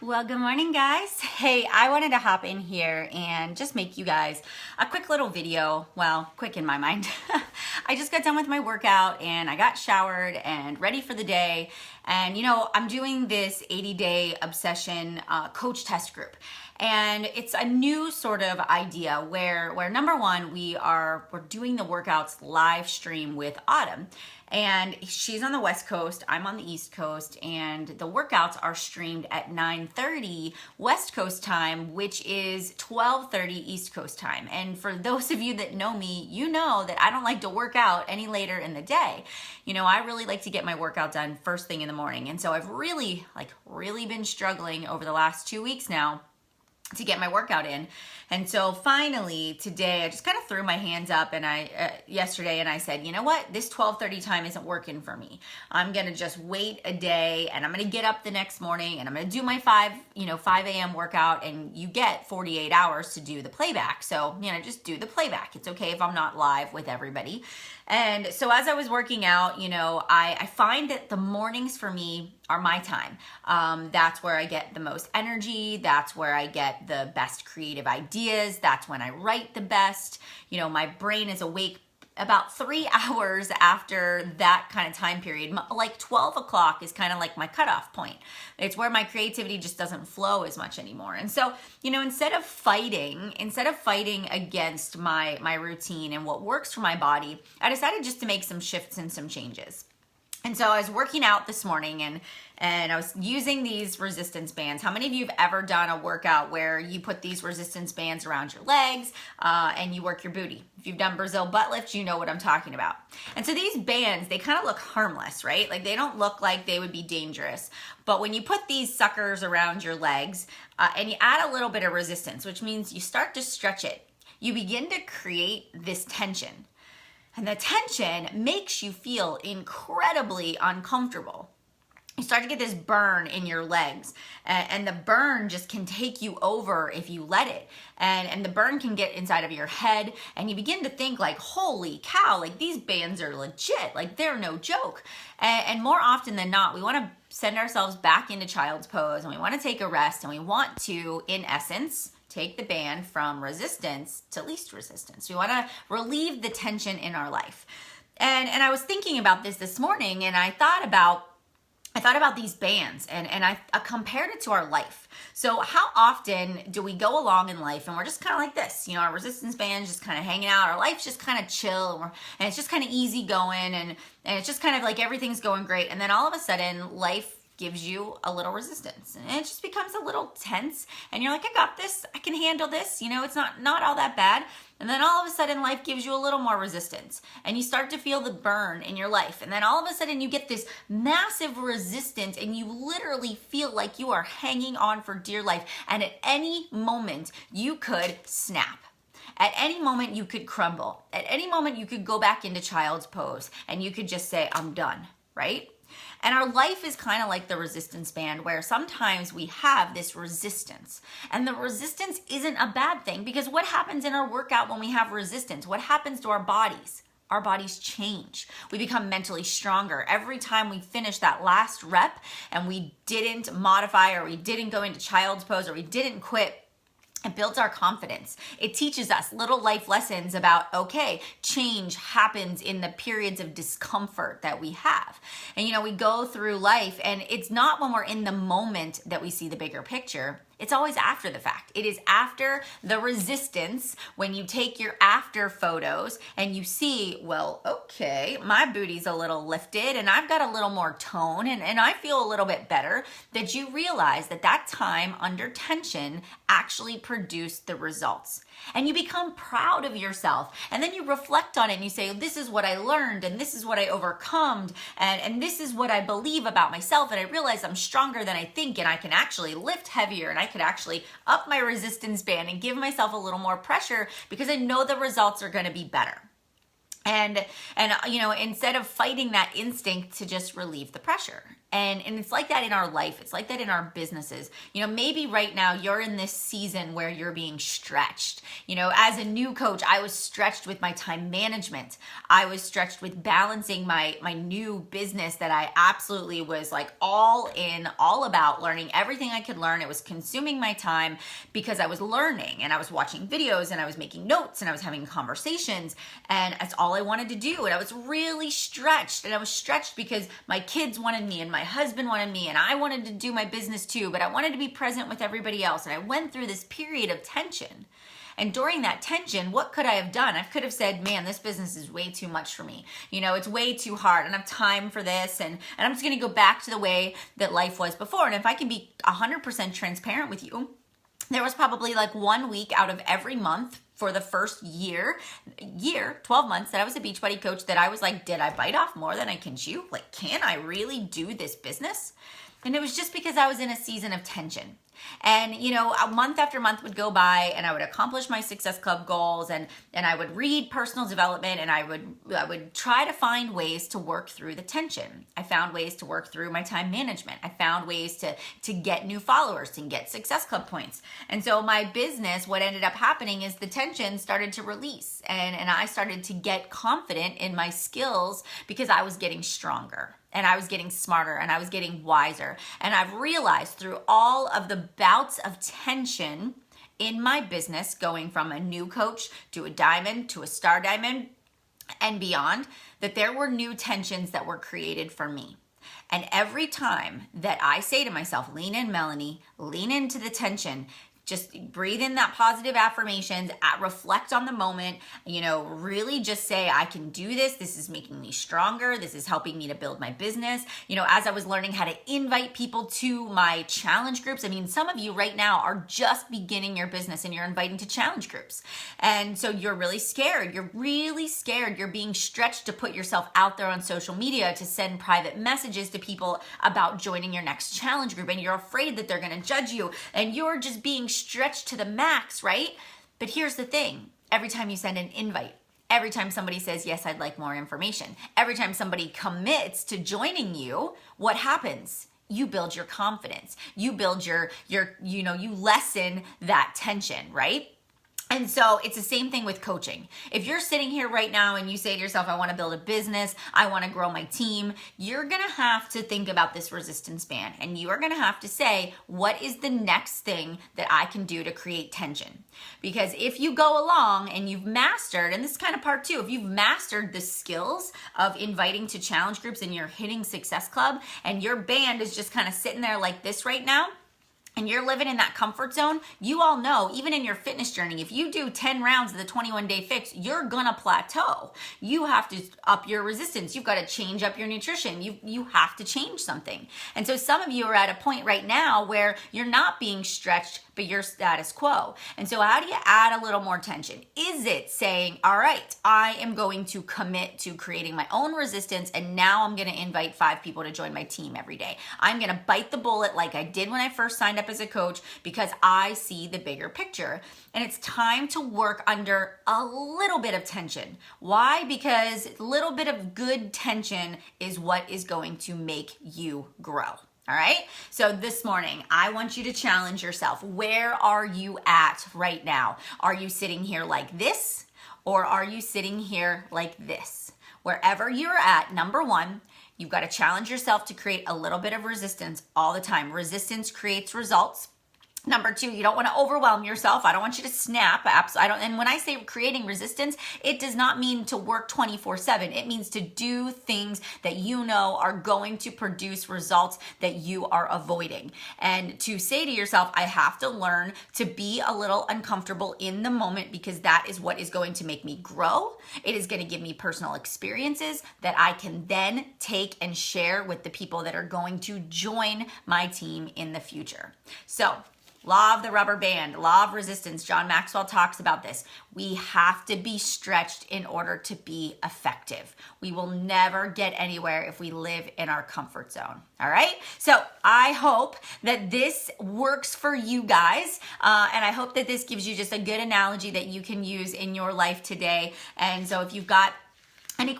Well, good morning, guys. Hey, I wanted to hop in here and just make you guys a quick little video. Well, quick in my mind. I just got done with my workout and I got showered and ready for the day. And I'm doing this 80-day obsession coach test group. And it's a new sort of idea where number one, we're doing the workouts live stream with Autumn. And she's on the West Coast, I'm on the East Coast, and the workouts are streamed at 9:30 West Coast time, which is 12:30 East Coast time. And for those of you that know me, you know that I don't like to work out any later in the day. I really like to get my workout done first thing in the morning. And so I've really been struggling over the last 2 weeks now to get my workout in. And so finally today I just kind of threw my hands up and yesterday I said, you know what, this 12:30 time isn't working for me. I'm gonna just wait a day and I'm gonna get up the next morning and I'm gonna do my 5 a.m. workout, and you get 48 hours to do the playback. So, just do the playback. It's okay if I'm not live with everybody. And so as I was working out, I find that the mornings for me are my time. That's where I get the most energy. That's where I get the best creative ideas. That's when I write the best. My brain is awake about 3 hours after that kind of time period. Like 12 o'clock is kind of like my cutoff point. It's where my creativity just doesn't flow as much anymore. And so, instead of fighting against my routine and what works for my body, I decided just to make some shifts and some changes. And so I was working out this morning and I was using these resistance bands. How many of you have ever done a workout where you put these resistance bands around your legs and you work your booty? If you've done Brazil butt lift, you know what I'm talking about. And so these bands, they kind of look harmless, right? Like they don't look like they would be dangerous. But when you put these suckers around your legs and you add a little bit of resistance, which means you start to stretch it, you begin to create this tension. And the tension makes you feel incredibly uncomfortable. You start to get this burn in your legs, and the burn just can take you over if you let it. And the burn can get inside of your head, and you begin to think like, holy cow, like these bands are legit, like they're no joke. And more often than not, we want to send ourselves back into child's pose, and we want to take a rest, and we want to, in essence, take the band from resistance to least resistance. We want to relieve the tension in our life. And I was thinking about this morning, and I thought about these bands and I compared it to our life. So how often do we go along in life and we're just kind of like this, our resistance bands just kind of hanging out, our life's just kind of chill, and it's just kind of easy going, and it's just kind of like everything's going great. And then all of a sudden life gives you a little resistance and it just becomes a little tense, and you're like, I got this, I can handle this, it's not all that bad. And then all of a sudden life gives you a little more resistance and you start to feel the burn in your life. And then all of a sudden you get this massive resistance and you literally feel like you are hanging on for dear life. And at any moment you could snap. At any moment you could crumble. At any moment you could go back into child's pose and you could just say, I'm done, right? And our life is kind of like the resistance band, where sometimes we have this resistance. And the resistance isn't a bad thing, because what happens in our workout when we have resistance? What happens to our bodies? Our bodies change. We become mentally stronger. Every time we finish that last rep and we didn't modify, or we didn't go into child's pose, or we didn't quit, it builds our confidence. It teaches us little life lessons about, okay, change happens in the periods of discomfort that we have. And we go through life, and it's not when we're in the moment that we see the bigger picture. It's always after the fact. It is after the resistance, when you take your after photos and you see, well, okay, my booty's a little lifted and I've got a little more tone and I feel a little bit better, that you realize that time under tension actually produced the results. And you become proud of yourself. And then you reflect on it and you say, this is what I learned, and this is what I overcome, and this is what I believe about myself. And I realize I'm stronger than I think, and I can actually lift heavier, and I could actually up my resistance band and give myself a little more pressure, because I know the results are going to be better. And instead of fighting that instinct to just relieve the pressure. And it's like that in our life. It's like that in our businesses. You know, maybe right now you're in this season where you're being stretched. You know, as a new coach, I was stretched with my time management. I was stretched with balancing my new business that I absolutely was like all in, all about learning everything I could learn. It was consuming my time because I was learning and I was watching videos and I was making notes and I was having conversations, and that's all I wanted to do. And I was really stretched, and I was stretched because my kids wanted me and my husband wanted me and I wanted to do my business too, but I wanted to be present with everybody else. And I went through this period of tension. And during that tension, what could I have done? I could have said, man, this business is way too much for me. You know, it's way too hard. I don't have time for this. And I'm just going to go back to the way that life was before. And if I can be 100% transparent with you, there was probably like 1 week out of every month for the first year, 12 months that I was a Beachbody coach that I was like, did I bite off more than I can chew? Like, can I really do this business? And it was just because I was in a season of tension. And, you know, a month after month would go by and I would accomplish my Success Club goals, and I would read personal development, and I would try to find ways to work through the tension. I found ways to work through my time management. I found ways to get new followers, to get Success Club points. And so my business, what ended up happening is the tension started to release, and I started to get confident in my skills because I was getting stronger. And I was getting smarter, and I was getting wiser. And I've realized through all of the bouts of tension in my business, going from a new coach to a diamond to a star diamond and beyond, that there were new tensions that were created for me. And every time that I say to myself, lean in, Melanie, lean into the tension, just breathe in that positive affirmations, reflect on the moment, you know, really just say, I can do this. This is making me stronger. This is helping me to build my business. You know, as I was learning how to invite people to my challenge groups, I mean, some of you right now are just beginning your business and you're inviting to challenge groups. And so you're really scared. You're really scared. You're being stretched to put yourself out there on social media, to send private messages to people about joining your next challenge group. And you're afraid that they're going to judge you, and you're just being stretched to the max, right? But here's the thing. Every time you send an invite, every time somebody says, yes, I'd like more information, every time somebody commits to joining you, what happens? You build your confidence. You build your you lessen that tension, right? And so it's the same thing with coaching. If you're sitting here right now and you say to yourself, I want to build a business, I want to grow my team, you're going to have to think about this resistance band, and you are going to have to say, what is the next thing that I can do to create tension? Because if you go along and you've mastered, and this is kind of part two, if you've mastered the skills of inviting to challenge groups and you're hitting Success Club, and your band is just kind of sitting there like this right now, and you're living in that comfort zone, you all know, even in your fitness journey, if you do 10 rounds of the 21-day fix, you're gonna plateau. You have to up your resistance. You've got to change up your nutrition. You have to change something. And so some of you are at a point right now where you're not being stretched, but you're status quo. And so how do you add a little more tension? Is it saying, all right, I am going to commit to creating my own resistance, and now I'm gonna invite 5 people to join my team every day. I'm gonna bite the bullet like I did when I first signed up as a coach, because I see the bigger picture. And it's time to work under a little bit of tension. Why? Because a little bit of good tension is what is going to make you grow. All right. So this morning, I want you to challenge yourself. Where are you at right now? Are you sitting here like this, or are you sitting here like this? Wherever you're at, number one, you've got to challenge yourself to create a little bit of resistance all the time. Resistance creates results. Number two, you don't want to overwhelm yourself. I don't want you to snap. And when I say creating resistance, it does not mean to work 24/7. It means to do things that you know are going to produce results that you are avoiding. And to say to yourself, I have to learn to be a little uncomfortable in the moment, because that is what is going to make me grow. It is going to give me personal experiences that I can then take and share with the people that are going to join my team in the future. So, law of the rubber band, law of resistance. John Maxwell talks about this. We have to be stretched in order to be effective. We will never get anywhere if we live in our comfort zone. All right. So I hope that this works for you guys. And I hope that this gives you just a good analogy that you can use in your life today. And so if you've got any